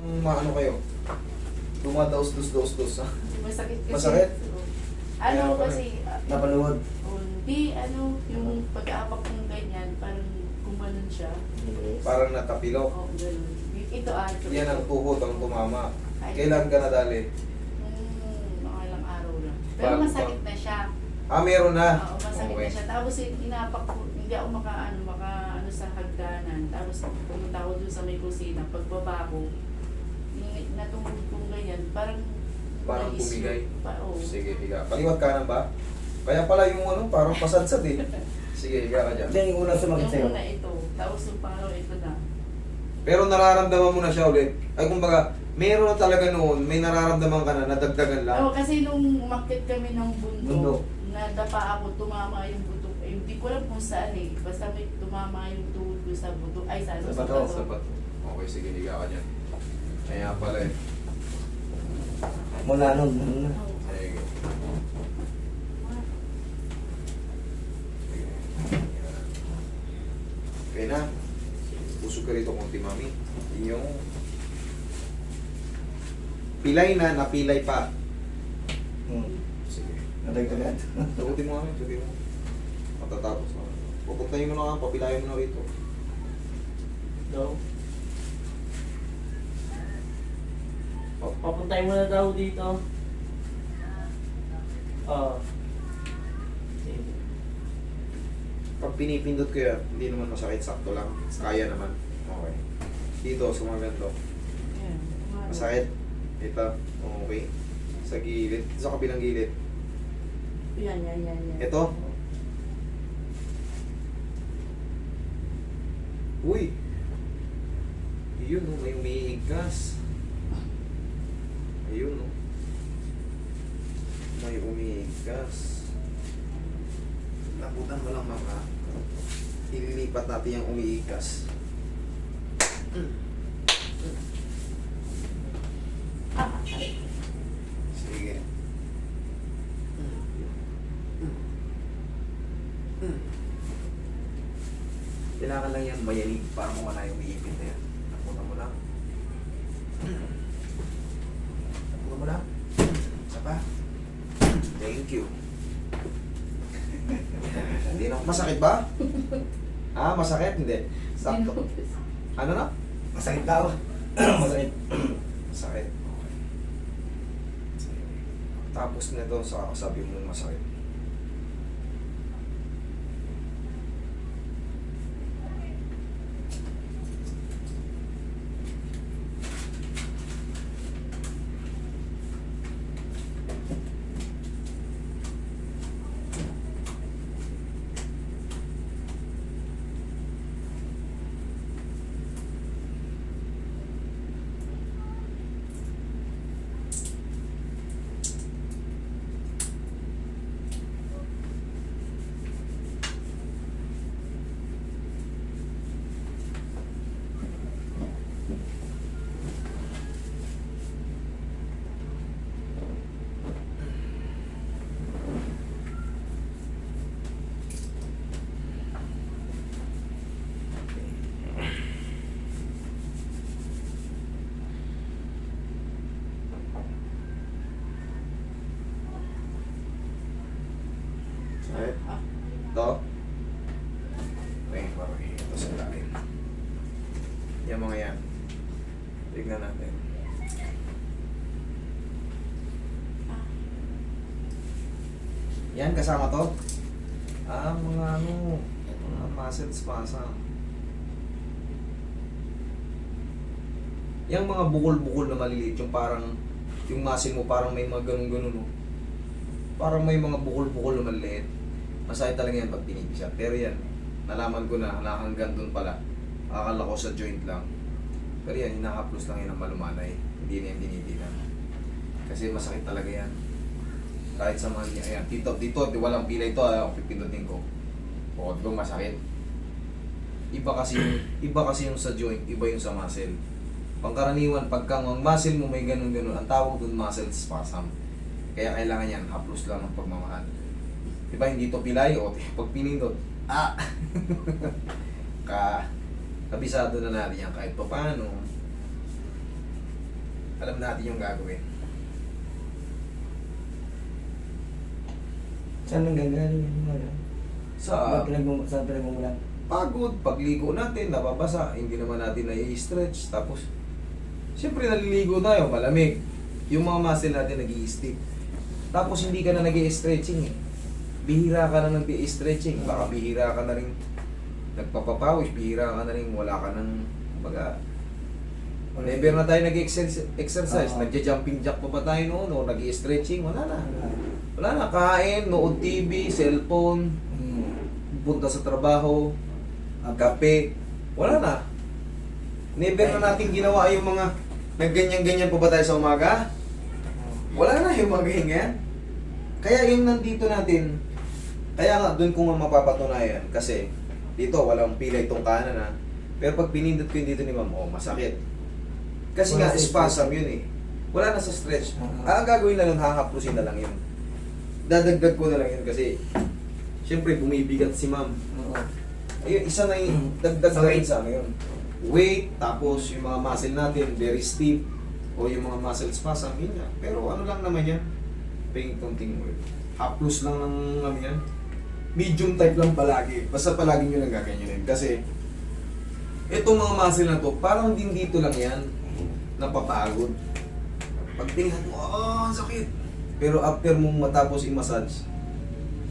Maano kayo? Dumadaos-dos-dos-dos, ha? Masakit kasi. Masakit? Ano Kaya pala. kasi, Napaluhod. hindi, ano, yung pag-aapak ng ganyan, parang gumanon siya. Parang natapilok. Oo, ganun. Ito ito. Yan ang tuhod, ang tumama. Ay. Kailan ka nadali? Mga ilang araw lang. Pero Parang masakit na siya. Meron na. Oo, masakit Okay. na siya. Tapos inapak ko, hindi ako maka sa hagdanan. Tapos pumunta ako dun sa may kusina. Pagbaba ko, natungod kong ganyan, parang Parang na-issue. bumigay. Oo. Sige, higa. Kaliwat kanan ba? Kaya pala yung ano, parang pasadsad eh. Sige, higa ka dyan. Yan yung unang sumakit sa'yo. Yung una ito. Tapos yung pangalawa ito na. Pero nararamdaman mo na siya ulit. Ay, kumbaga, meron na talaga noon, may nararamdaman ka na, nadagdagan lang. Oo, kasi nung umakyat kami ng Bundok. bundok, nadapa ako, tumama yung butok. Eh, hindi ko alam kung saan eh. Basta may tumama yung tuhod ko sa butok. Ay, sa Sa bato. Sa bato. Okay, sige, higa ka dyan. Kaya pala eh. Mula nun. Oo. Sige. Okay na. Usog ka rito konti, mami. Yung pilay na, napilay pa. Sige. Nadagdagan. Tugutin mo kami, tugutin mo. Matatapos na. Pupuntahin mo na nga, papilayan mo na rito. No. Papuntay mo na daw dito. Oo. Sige. Pag pinipindot ko yan, hindi naman masakit, sakto lang. Kaya naman. Okay. Dito, sa mga ganito. Ayan. Masakit. Ito. Okay. Sa gilid. Sa kabilang gilid. Yan. Ito. Uy! Yun, oh, may umiigas. Ayun, oh. May umiigas. Labutan mo lang, mama. Ililipat natin yung umiigas. Sige. Kailangan lang yan mayanig para mawala yung umiipit na yan. Labutan mo lang. Labutan mo lang. Isa pa. Thank you. Hindi na. Masakit ba? Masakit? Hindi. Sakto. Ano na? Masakit daw. Masakit. Masakit. Okay. Tapos nito, sabi mo masakit. Sakit? Ito? Okay, parang ito sa lalim. Yan mga yan. Tignan natin. Yan, kasama to? Mga ano, mga muscle spasm. Yung mga bukol-bukol na maliliit, yung parang, yung muscle mo parang may mga ganun-ganun, no? Parang may mga bukol-bukol na maliliit. Masakit talaga yan pag pinipisat. Pero yan, nalaman ko na hanggang doon pala. Akala ko sa joint lang. Pero yan, hinahaplos lang yan ng malumanay. Hindi na yan dinitinan. Kasi masakit talaga yan. Kahit sa mga niya, ayan, dito, walang pilay ito, pipindutin ko. O, di ba masakit? Iba kasi yung sa joint, iba yung sa muscle. Pangkaraniwan, pagka ang muscle mo may ganun-ganun, ang tawag doon muscle spasm. Kaya kailangan yan, haplos lang ng pagmamahal. Diba hindi to pilay o pag pinindot, kabisado na natin yan kahit pa paano. Alam natin yung gagawin. Saan ang gagaling yung mga yan? Sa Saan pinagmumulan? pagod, pagligo natin, nababasa, hindi naman natin na-i-stretch. Tapos, siyempre naliligo tayo, malamig. Yung mga muscle natin nag-i-stiff. Tapos hindi ka na nag-i-stretching eh. Bihira ka na nag-i-stretching. Baka bihira ka na rin nagpapapawis, bihira ka na rin wala ka ng baga. Never na tayo nag-exercise. Nagja-jumping jack pa ba tayo noon o nag-i-stretching? Wala na. Wala na. Kain, nood TV, cellphone, punta sa trabaho, kape. Wala na. Never na natin ginawa yung mga nagganyan-ganyan pa ba tayo sa umaga? Wala na yung mga ganyan. Kaya yung nandito natin, kaya nga doon ko nga mapapatunayan kasi dito walang pilay itong kanan ha. Pero pag pinindot ko yung dito ni ma'am, oh masakit. Kasi nga spasm yun eh. Wala na sa stretch. Ang gagawin na lang, hahaplusin na lang yun. Dadagdag ko na lang yun kasi siyempre bumibigat si ma'am. Oo. Ayun, isa na yung dagdag na rin sa ano yun. Weight, tapos yung mga muscle natin, very stiff, o yung mga muscle spasm, yun nga. Pero ano lang naman yan, paying konting weight. Haplos lang ng ano yan. Medium type lang palagi. Basta palagi nyo lang gaganyanin. Kasi, itong mga muscle na to, parang din dito lang yan, napapagod. Pag tingnan mo, ang sakit. Pero after mong matapos i-massage,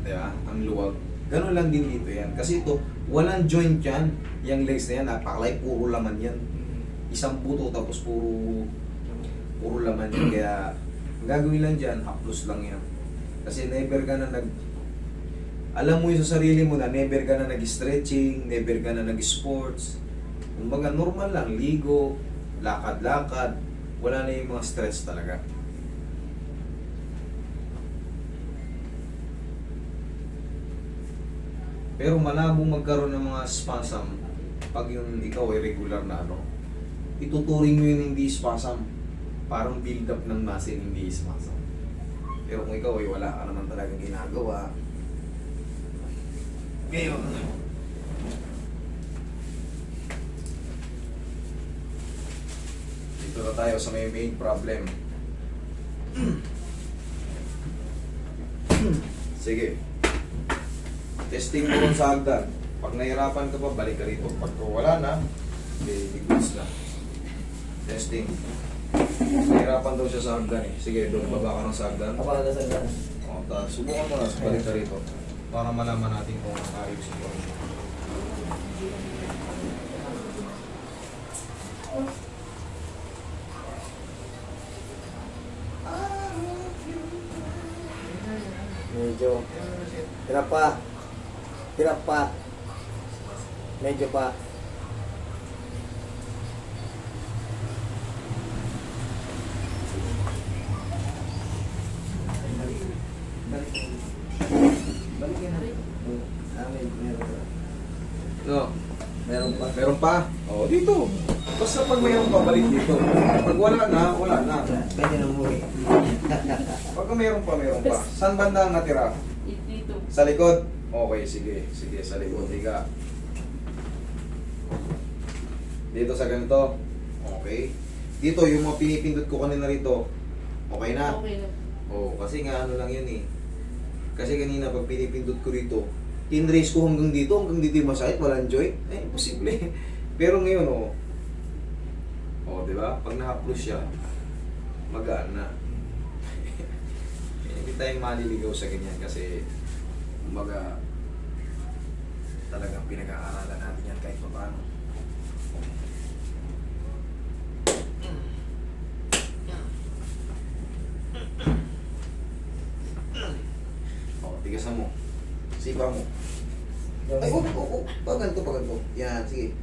diba, ang luwag, ganun lang din dito yan. Kasi ito, walang joint yan. Yung legs na yan, napakalay, puro laman yan. Isang buto tapos puro laman yan. Kaya, ang gagawin lang dyan, haplos lang yan. Kasi never ka na alam mo yung sa sarili mo na never ka na nag-stretching, never ka na nag-sports. Kumbaga, normal lang, ligo, lakad-lakad, wala na yung mga stretch talaga. Pero malabong magkaroon ng mga spasm pag yung ikaw ay regular na ano. Ituturing mo yun hindi spasm. Parang build up ng muscle, hindi spasm. Pero kung ikaw ay wala ka naman talagang ginagawa. Ngayon, dito na tayo sa may main problem. Sige. Testing mo rin sa hagdan. Pag nahirapan ka pa, balik ka rito. Pag wala na, goods na. Testing. Nahirapan daw siya sa hagdan eh. Sige, doon baba ka ng sa hagdan. Ako na sa gano'n. O, subukan mo na, balik ka rito. Para malaman natin kung ayos ito. Medyo. Hirap pa. Hirap pa. Medyo pa. Balikin na. Meron pa. No. Meron pa. Meron pa? Oo, dito. Basta pag mayroon pa, balik dito. Pag wala na, wala na. Pwede na umuwi. Pag mayroon pa. Saan banda ang natira? Dito. Sa likod? Okay, sige. Sige, sa likod. Higa. Dito sa ganito. Okay. Dito, yung mga pinipindot ko kanina rito. Okay na? Okay na. Oo, kasi nga ano lang yun eh. Kasi kanina pag pinipindot ko rito, tinrace ko hanggang dito yung masakit, walang joint. Eh, imposible. Pero ngayon, di ba? Pag na-haplos siya, magaan na. Hindi tayong maliligaw sa ganyan kasi kumbaga talagang pinag-aaralan natin yan kahit pa paano. Tigasan mo. Sipa mo. Ay, paganto. Yan, sige.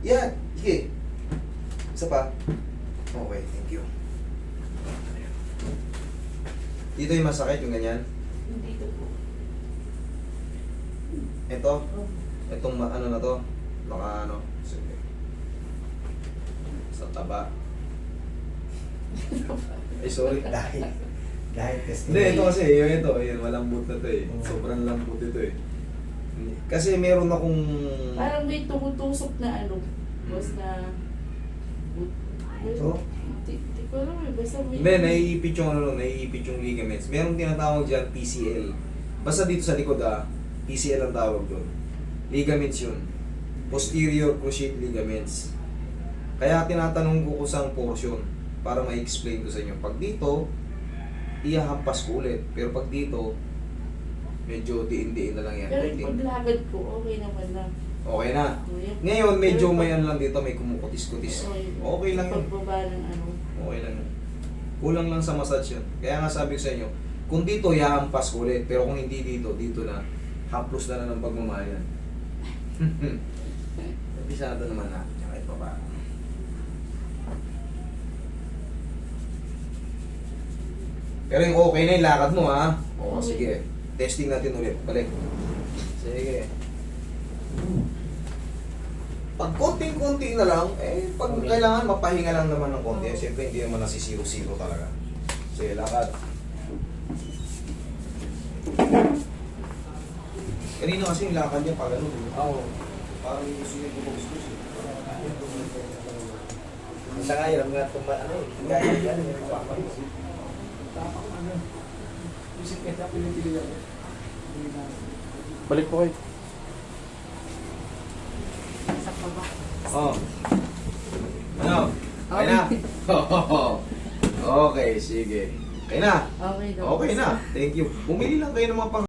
Yan, sige. Isa pa. Okay, thank you. Dito yung masakit, yung ganyan. Dito po. Ito. Itong ano na to. Baka ano. Sige. Sa taba. Ay, sorry. Dahil kasi. Hindi, ito kasi, yun, malambot na to eh. Sobrang lambot ito eh. Kasi meron akong... Parang may tumutusok na ano. Boss na Ito? Hindi ko alam eh, basta may... Hindi, naiipit yung ano, naiipit yung ligaments. Merong tinatawag dyan, PCL. Basta dito sa likod PCL ang tawag doon. Ligaments yun. Posterior cruciate ligaments. Kaya tinatanong ko kung saan portion para ma-explain ko sa inyo. Pag dito, ihahampas ko ulit. Pero pag dito, medyo diin-diin na lang yan. Pero Konting. paglagad ko, okay naman na. Okay na. Yung- Ngayon, medyo pero may ano lang dito, may kumukutis-kutis. Okay lang yun. Pagbaba ng ano. Okay lang yun. Kulang lang sa massage yun. Kaya nga sabi ko sa inyo, kung dito, ihahampas ko ulit. Pero kung hindi dito, dito na. Haplos na ng pagmamahal yan. Kabisado naman natin. Kahit pa ba. Pero yung okay na yung lakad mo ha. Oo, Okay. sige. Testing natin ulit. Balik. Sige. Pag konting-konti na lang, pag kailangan mapahinga lang naman ng konti. Siyempre, hindi naman nasisiro-siro talaga. Sige, lakad. Kanina kasi yung lakad niya pag ano. Oo. Parang yung gusto niya bubos-bus. Sa ngayon, ang mga tumba, ano eh. Gaya yan, yung papalis. Balik po kayo. Sa baba. Oh. Ano? Okay na? Okay, sige. Okay na? Okay daw. Okay na. Thank you. Bumili lang kayo ng mga pang